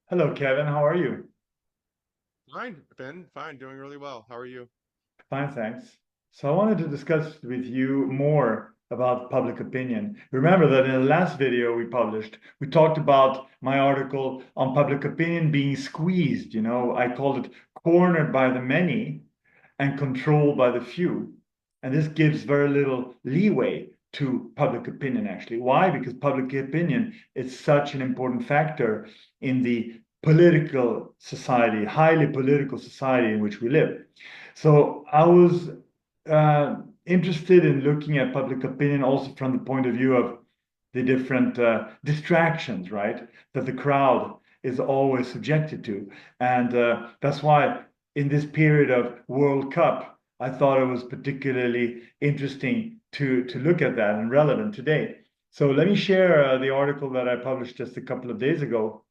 Hello, Kevin. How are you? Fine, Ben. Fine, doing really well. How are you? Fine, thanks. So I wanted to discuss with you more about public opinion. Remember that in the last video we published, we talked about my article on public opinion being squeezed. I called it cornered by the many and controlled by the few. And this gives very little leeway to public opinion, actually. Why? Because public opinion is such an important factor in the political society, highly political society in which we live. So I was interested in looking at public opinion also from the point of view of the different distractions, right, that the crowd is always subjected to. And that's why in this period of World Cup, I thought it was particularly interesting to look at that and relevant today. So let me share the article that I published just a couple of days ago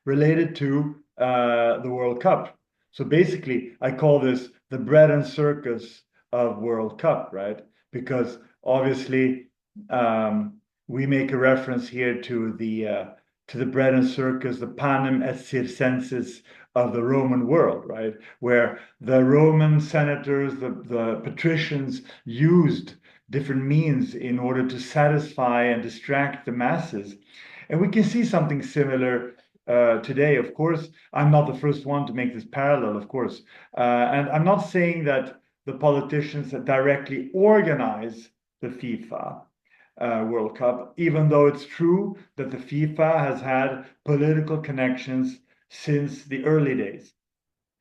related to the World Cup. So basically, I call this the bread and circus of World Cup, right? Because obviously, we make a reference here to the bread and circus, the panem et circenses of the Roman world, right? Where the Roman senators, the patricians used different means in order to satisfy and distract the masses. And we can see something similar today. Of course, I'm not the first one to make this parallel, of course. And I'm not saying that the politicians that directly organize the FIFA World Cup, even though it's true that the FIFA has had political connections since the early days.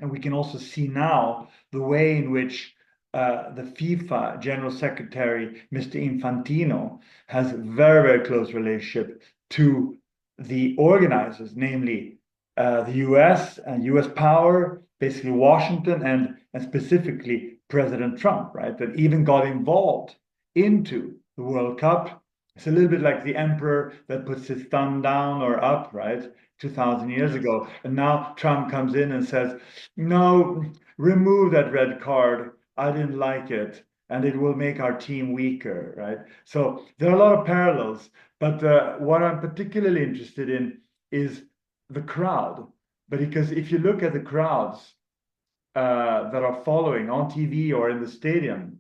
And we can also see now the way in which the FIFA General Secretary, Mr. Infantino, has a very, very close relationship to the organizers, namely the US and US power, basically Washington, and specifically President Trump, right? That even got involved into the World Cup. It's a little bit like the emperor that puts his thumb down or up, right? 2000 years Yes. ago. And now Trump comes in and says, no, remove that red card. I didn't like it. And it will make our team weaker, right? So there are a lot of parallels. But what I'm particularly interested in is the crowd. But because if you look at the crowds that are following on TV or in the stadium,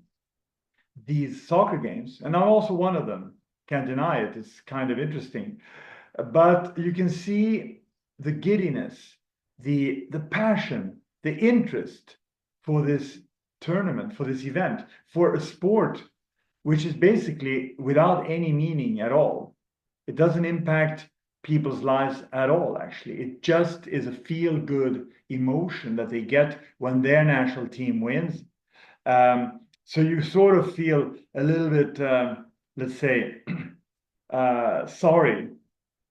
these soccer games, and I'm also one of them, can't deny it, it's kind of interesting. But you can see the giddiness, the passion, the interest for this tournament, for this event, for a sport which is basically without any meaning at all. It doesn't impact people's lives at all, actually. It just is a feel good emotion that they get when their national team wins. So you sort of feel a little bit, let's say, sorry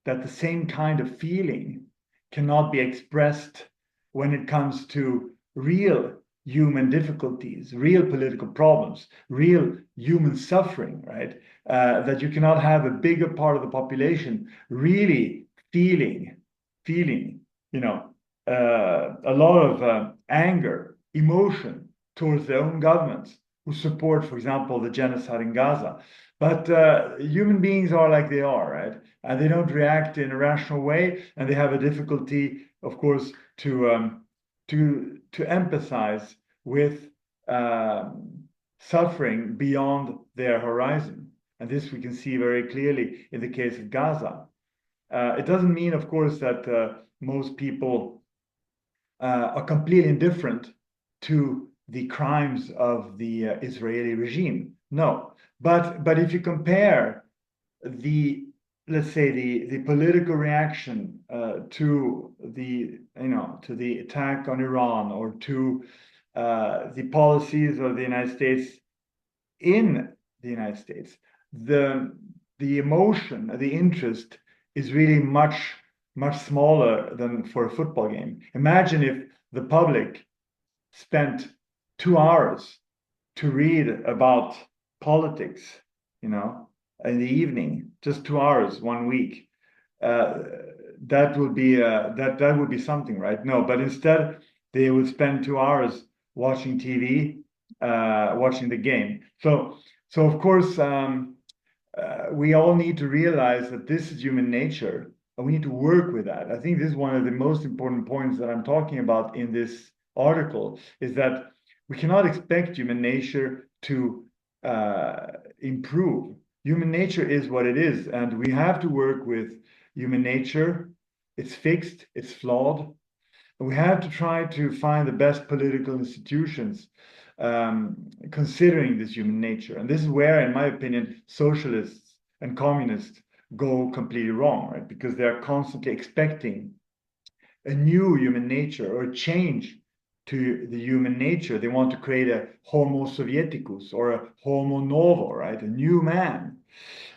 that the same kind of feeling cannot be expressed when it comes to real human difficulties, real political problems, real human suffering, right? That you cannot have a bigger part of the population really feeling, you know, a lot of anger, emotion towards their own governments who support, for example, the genocide in Gaza. But human beings are like they are, right? And they don't react in a rational way, and they have a difficulty, of course, to empathize with suffering beyond their horizon. And this we can see very clearly in the case of Gaza. It doesn't mean, of course, that most people are completely indifferent to the crimes of the Israeli regime. No, but if you compare the let's say the political reaction to the attack on Iran or to the policies of the United States in the United States, the the emotion, the interest is really much smaller than for a football game. Imagine if the public spent 2 hours to read about politics, you know, in the evening, just 2 hours 1 week. Uh, that would be something, right? No, but instead they would spend 2 hours watching TV, watching the game. So of course, we all need to realize that this is human nature, and we need to work with that. I think this is one of the most important points that I'm talking about in this article, is that we cannot expect human nature to improve. Human nature is what it is, and we have to work with human nature. It's fixed, it's flawed. We have to try to find the best political institutions considering this human nature. And this is where, in my opinion, socialists and communists go completely wrong, right? Because they are constantly expecting a new human nature or a change to the human nature. They want to create a Homo Sovieticus or a Homo Novo, right? A new man.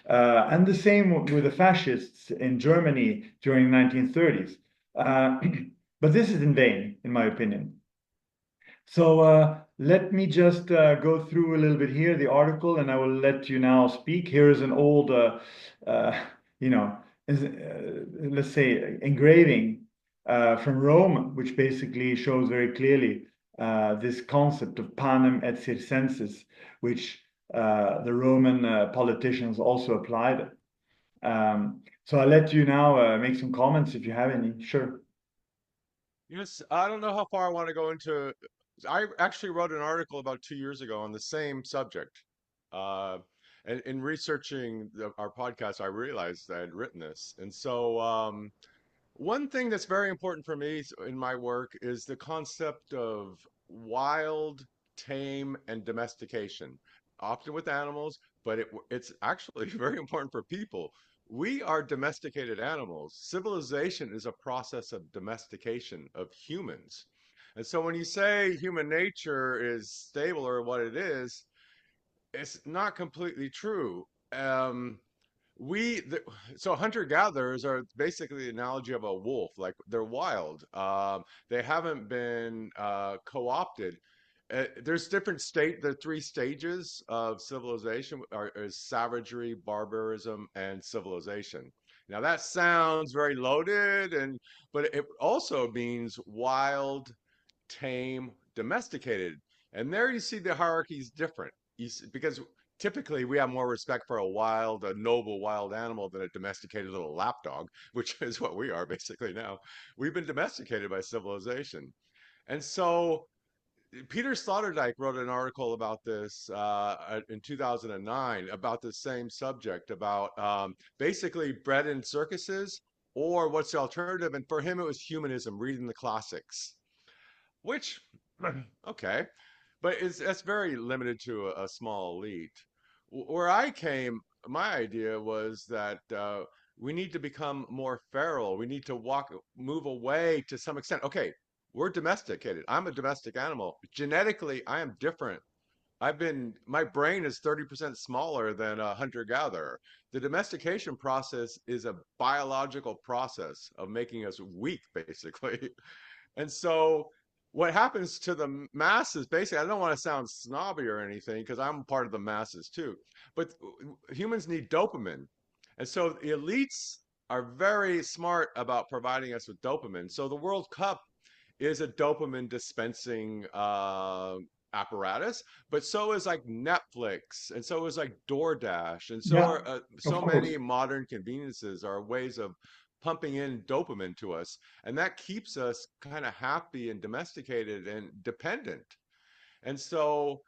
And the same with the fascists in Germany during the 1930s. But this is in vain, in my opinion. So let me just go through a little bit here, the article, and I will let you now speak. Here is an old, uh, you know, let's say engraving from Rome, which basically shows very clearly this concept of panem et circenses, which the Roman politicians also applied. So I'll let you now make some comments if you have any. Sure. Yes, I don't know how far I want to go into. I actually wrote an article about 2 years ago on the same subject. Uh, and in researching our podcast, I realized I had written this. And so, one thing that's very important for me in my work is the concept of wild, tame, and domestication, often with animals, but it's actually very important for people. We are domesticated animals. Civilization is a process of domestication of humans. And so when you say human nature is stable or what it is, it's not completely true. Um, we the, so hunter-gatherers are basically the analogy of a wolf, like they're wild. They haven't been co-opted. There's different the three stages of civilization is savagery, barbarism, and civilization. Now that sounds very loaded, but it also means wild, tame, domesticated. And there you see the hierarchy is different. Because typically we have more respect for a noble wild animal than a domesticated little lapdog, which is what we are basically now. We've been domesticated by civilization. And so Peter Sloterdijk wrote an article about this in 2009 about the same subject, about basically bred in circuses, or what's the alternative? And for him, it was humanism, reading the classics, which, okay, but that's very limited to a small elite. Where I came, my idea was that we need to become more feral. We need to move away to some extent. Okay, we're domesticated. I'm a domestic animal. Genetically, I am different. My brain is 30% smaller than a hunter-gatherer. The domestication process is a biological process of making us weak, basically. And so what happens to the masses, basically, I don't want to sound snobby or anything because I'm part of the masses too, but humans need dopamine. And so the elites are very smart about providing us with dopamine. So the World Cup is a dopamine dispensing apparatus, but so is like Netflix, and so is like DoorDash, and so Yeah, are of so course. many modern conveniences are ways of pumping in dopamine to us, and that keeps us kind of happy and domesticated and dependent. And so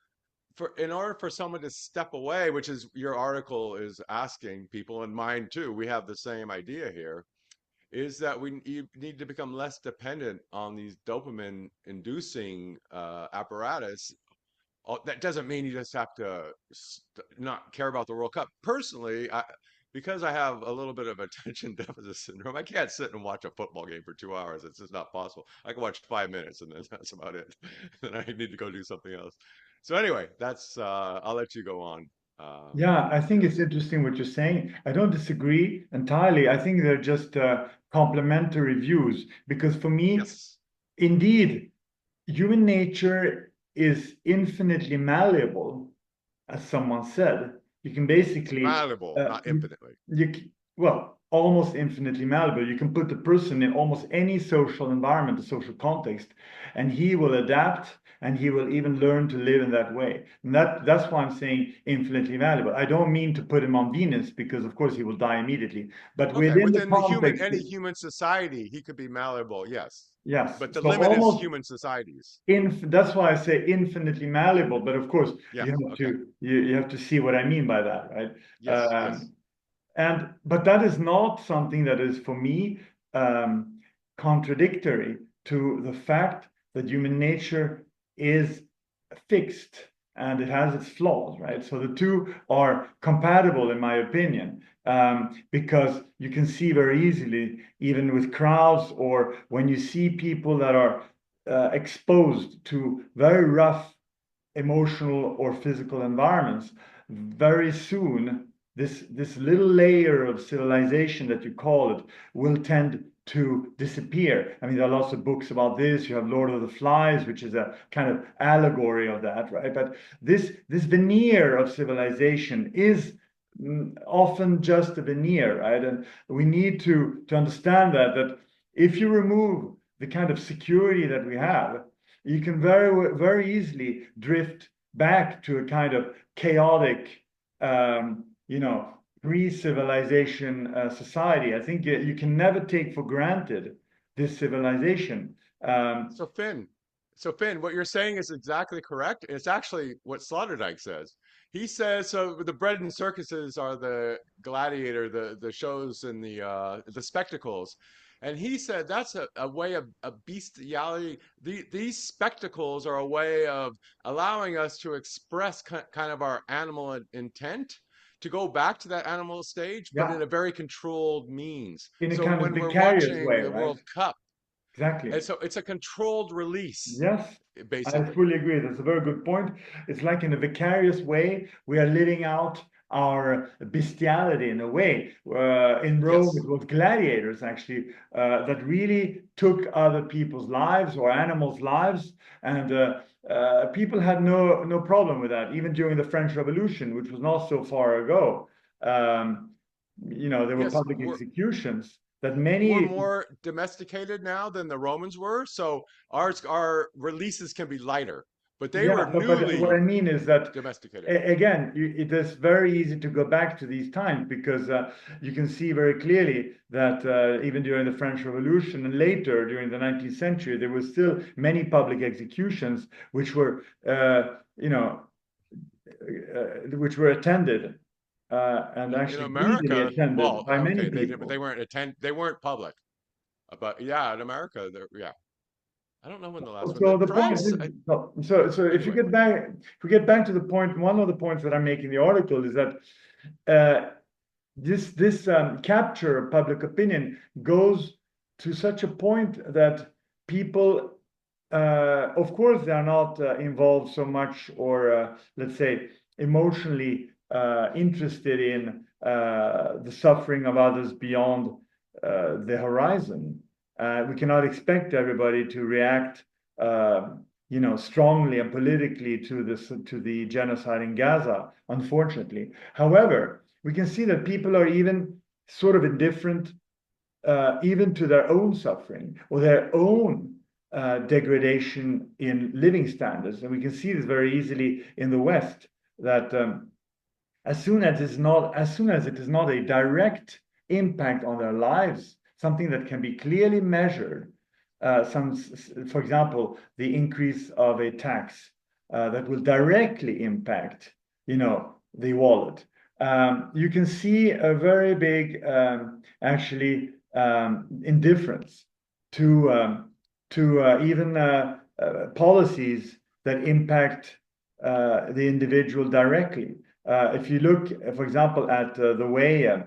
in order for someone to step away, which is your article is asking people, and mine too, we have the same idea here, is that you need to become less dependent on these dopamine inducing apparatus. That doesn't mean you just have to not care about the World Cup. Personally, because I have a little bit of attention deficit syndrome, I can't sit and watch a football game for 2 hours. It's just not possible. I can watch 5 minutes and then that's about it. Then I need to go do something else. So anyway, that's I'll let you go on. Yeah, I think it's Yes. interesting what you're saying. I don't disagree entirely. I think they're just complementary views because for me, Yes. indeed, human nature is infinitely malleable, as someone said. You can It's basically, malleable, not you, infinitely. well, almost infinitely malleable. You can put the person in almost any social environment, a social context, and he will adapt and he will even learn to live in that way. And that's why I'm saying infinitely malleable. I don't mean to put him on Venus because, of course, he will die immediately. But Okay, within the within the human, context, any human society, he could be malleable, yes. yes. But the So limit is almost human societies. that's why I say infinitely malleable. But of course, Yeah, okay. you have to see what I mean by that, right? Yes, yes. And but that is not something that is for me contradictory to the fact that human nature is fixed and it has its flaws, right? So the two are compatible, in my opinion, because you can see very easily, even with crowds or when you see people that are exposed to very rough emotional or physical environments, very soon this little layer of civilization that you call it will tend to disappear. I mean, there are lots of books about this. You have Lord of the Flies, which is a kind of allegory of that, right? But this veneer of civilization is often just a veneer, right? And we need to understand that if you remove the kind of security that we have, you can very easily drift back to a kind of chaotic, pre-civilization society. I think you can never take for granted this civilization. Um, So Finn, what you're saying is exactly correct. It's actually what Sloterdijk says. He says so the bread and circuses are the gladiator, the shows and the spectacles. And he said that's a way of bestiality. These spectacles are a way of allowing us to express kind of our animal intent, to go back to that animal stage, but in yeah, a very controlled means. in a So kind of when we're vicarious watching way, the right? World Cup, and Exactly. so it's a controlled release, Yes, I basically. fully agree. That's a very good point. It's like in a vicarious way, we are living out our bestiality in a way. In Rome, it Yes. was gladiators actually that really took other people's lives or animals' lives, and people had no problem with that. Even during the French Revolution, which was not so far ago, um, there were Yes, public we're executions that we're many. more domesticated now than the Romans were, so our releases can be lighter, but they were Yeah, but what I newly mean is that domesticated. again, it is very easy to go back to these times because you can see very clearly that even during the French Revolution and later during the 19th century, there were still many public executions which were, which were attended and In actually greedily America, attended well, by many okay, they people. they weren't public, but yeah, in America, yeah, I don't know when the last one. So the point France, is, so if you anyway. get back, if we get back to the point, one of the points that I make in the article is that this capture of public opinion goes to such a point that people, of course, they are not involved so much, or let's say, emotionally interested in the suffering of others beyond the horizon. We cannot expect everybody to react, strongly and politically to the genocide in Gaza, unfortunately. However, we can see that people are even sort of indifferent, even to their own suffering or their own degradation in living standards. And we can see this very easily in the West that as soon as it is not a direct impact on their lives, something that can be clearly measured, for example, the increase of a tax that will directly impact, the wallet. You can see a very big, actually, indifference to even policies that impact the individual directly. If you look, for example, at the way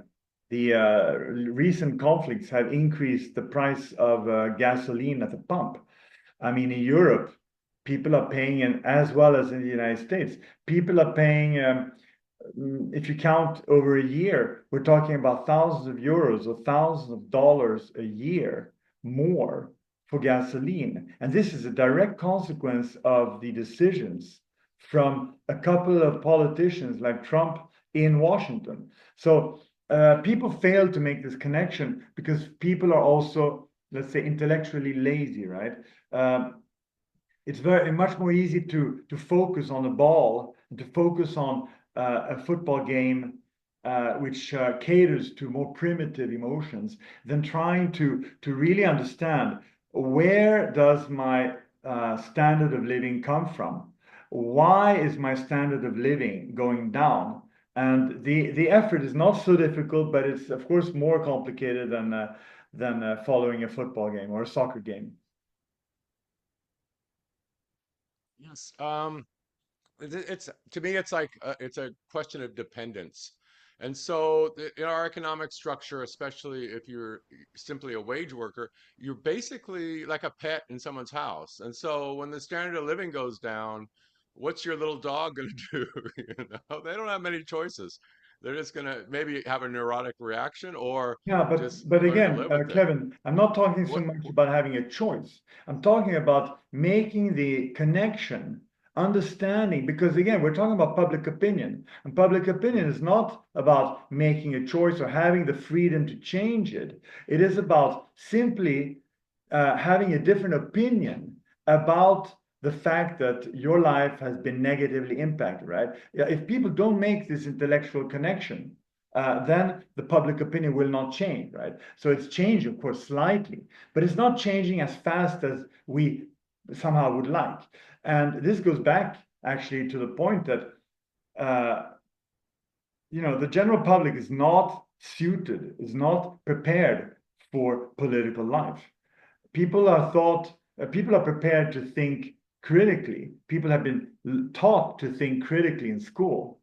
the recent conflicts have increased the price of gasoline at the pump. I mean, in Europe, people are paying, and as well as in the United States, people are paying. If you count over a year, we're talking about thousands of euros or thousands of dollars a year more for gasoline. And this is a direct consequence of the decisions from a couple of politicians like Trump in Washington. So people fail to make this connection because people are also, let's say, intellectually lazy, right? Um, it's very much more easy to focus on a ball and to focus on a football game which caters to more primitive emotions than trying to really understand where does my standard of living come from? Why is my standard of living going down? And the effort is not so difficult, but it's of course more complicated than following a football game or a soccer game. Yes. It's to me, it's like it's a question of dependence. And so in our economic structure, especially if you're simply a wage worker, you're basically like a pet in someone's house. And so when the standard of living goes down, what's your little dog going to do? You know, they don't have many choices. They're just going to maybe have a neurotic reaction or Yeah, just but learn to again, live with it. Kevin, I'm not talking so What, much about having a choice. I'm talking about making the connection, understanding, because again, we're talking about public opinion, and public opinion is not about making a choice or having the freedom to change it. It is about simply having a different opinion about the fact that your life has been negatively impacted, right? Yeah, if people don't make this intellectual connection, then the public opinion will not change, right? So it's changing, of course, slightly, but it's not changing as fast as we somehow would like. And this goes back actually to the point that, uh, the general public is not suited, is not prepared for political life. People are prepared to think critically. People have been taught to think critically in school,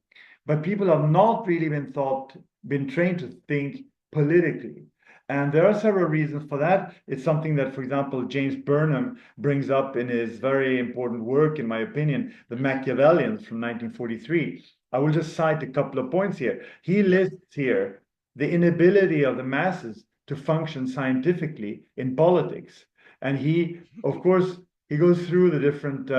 but people have not really been trained to think politically. And there are several reasons for that. It's something that, for example, James Burnham brings up in his very important work, in my opinion, The yes. Machiavellians from 1943. I will just cite a couple of points here. He Yeah. lists here the inability of the masses to function scientifically in politics. And of course, he goes through the different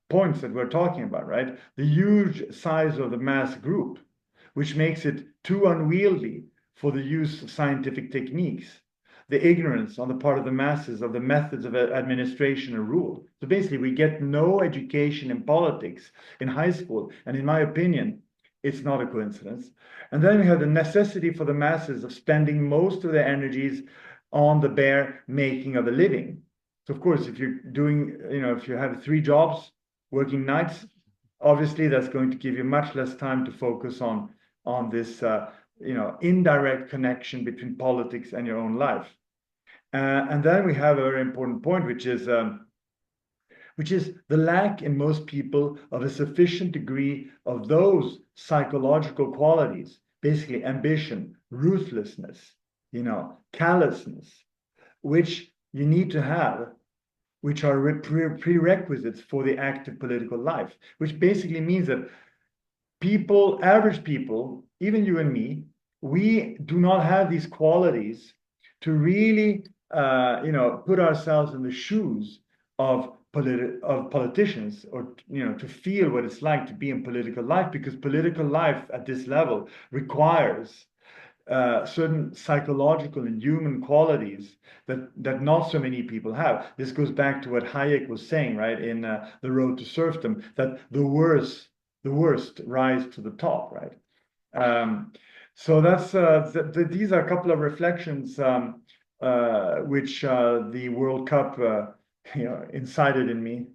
points that we're talking about, right? The huge size of the mass group, which makes it too unwieldy for the use of scientific techniques. The ignorance on the part of the masses of the methods of administration and rule. So basically, we get no education in politics in high school. And in my opinion, it's not a coincidence. And then we have the necessity for the masses of spending most of their energies on the bare making of a living. So of course, if you're doing, if you have three jobs, working nights, obviously that's going to give you much less time to focus on this, indirect connection between politics and your own life. And then we have a very important point, which is the lack in most people of a sufficient degree of those psychological qualities, basically ambition, ruthlessness, callousness, which you need to have, which are prerequisites for the active political life, which basically means that average people, even you and me, we do not have these qualities to really, put ourselves in the shoes of politicians, or to feel what it's like to be in political life, because political life at this level requires certain psychological and human qualities that not so many people have. This goes back to what Hayek was saying, right, in The Road to Serfdom, that the worst rise to the top, right? So these are a couple of reflections which the World Cup, incited in me.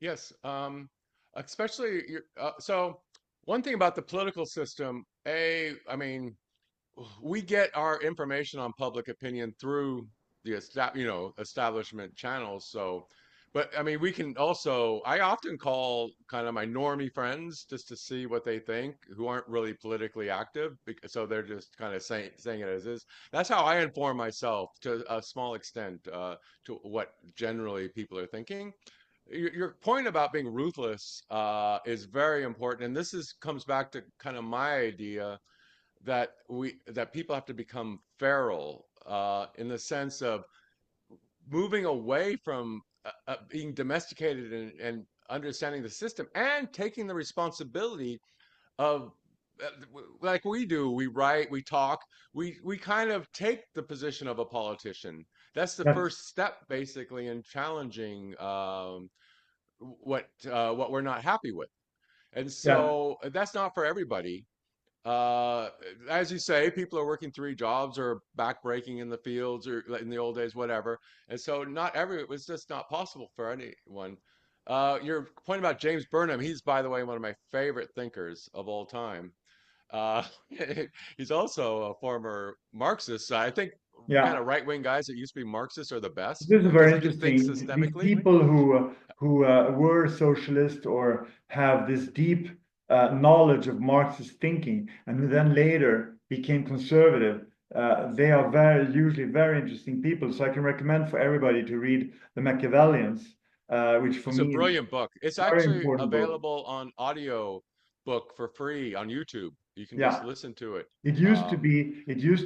Yes, especially so one thing about the political system, I mean, we get our information on public opinion through the establishment channels. So, but I mean, we can also, I often call kind of my normie friends just to see what they think, who aren't really politically active, because, so they're just kind of saying it as is. That's how I inform myself to a small extent, to what generally people are thinking. Your point about being ruthless is very important, and this is comes back to kind of my idea that people have to become feral in the sense of moving away from being domesticated and understanding the system and taking the responsibility of like we do, we write, we talk, we kind of take the position of a politician. That's the That's first step, basically, in challenging what we're not happy with. And yeah, so that's not for everybody. Uh, as you say, people are working three jobs or backbreaking in the fields or like in the old days, whatever. And so not every, it was just not possible for anyone. Your point about James Burnham, he's, by the way, one of my favorite thinkers of all time. Uh, he's also a former Marxist. I think kind yeah. of right-wing guys that used to be Marxists are the best This is because very they can think interesting. These systemically. people who were socialist or have this deep knowledge of Marxist thinking, and who then later became conservative, they are usually very interesting people. So I can recommend for everybody to read The Machiavellians, which for It's a me is brilliant book. It's a very actually important book. available on audio book for free on YouTube. You can just Yeah. listen to it. It used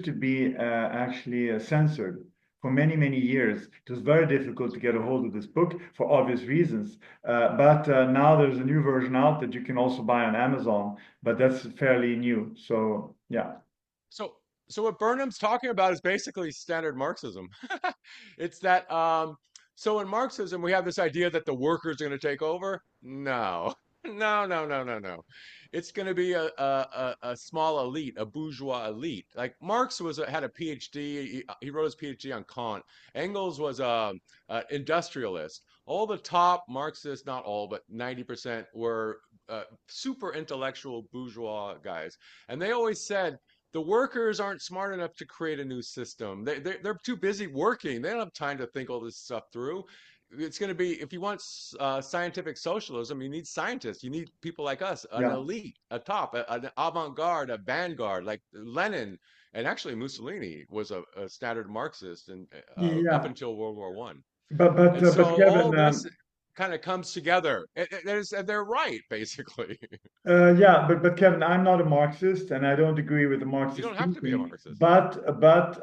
to be actually censored for many, many years. It was very difficult to get a hold of this book for obvious reasons. But now there's a new version out that you can also buy on Amazon, but that's fairly new. So yeah, So, so what Burnham's talking about is basically standard Marxism. It's that so in Marxism we have this idea that the workers are going to take over. No. No, no, no, no, no. It's going to be a small elite, a bourgeois elite. Like Marx had a PhD. He wrote his PhD on Kant. Engels was a industrialist. All the top Marxists, not all, but 90% were super intellectual bourgeois guys. And they always said the workers aren't smart enough to create a new system. They're too busy working. They don't have time to think all this stuff through. It's going to be, if you want scientific socialism, you need scientists. You need people like us, an yeah, elite, a top, an avant-garde, a vanguard, like Lenin. And actually, Mussolini was a standard Marxist and up yeah. until World War One. But And so but all Kevin, this kind of comes together. And they're right, basically. yeah, but Kevin, I'm not a Marxist, and I don't agree with the You Marxist don't have to be a thinking. Marxist. But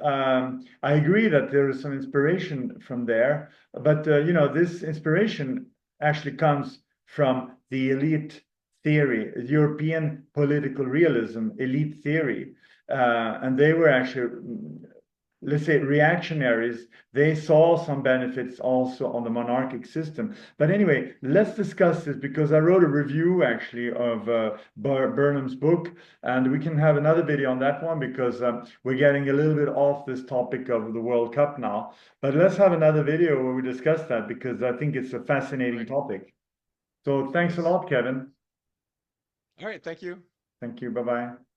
I agree that there is some inspiration from there. But you know, this inspiration actually comes from the elite theory, European political realism, elite theory, and they were actually, let's say, reactionaries. They saw some benefits also on the monarchic system. But anyway, let's discuss this because I wrote a review actually of Burnham's book, and we can have another video on that one because we're getting a little bit off this topic of the World Cup now. But let's have another video where we discuss that because I think it's a fascinating Right. topic. So thanks a Yes. lot, Kevin. All right. Thank you. Thank you. Bye bye.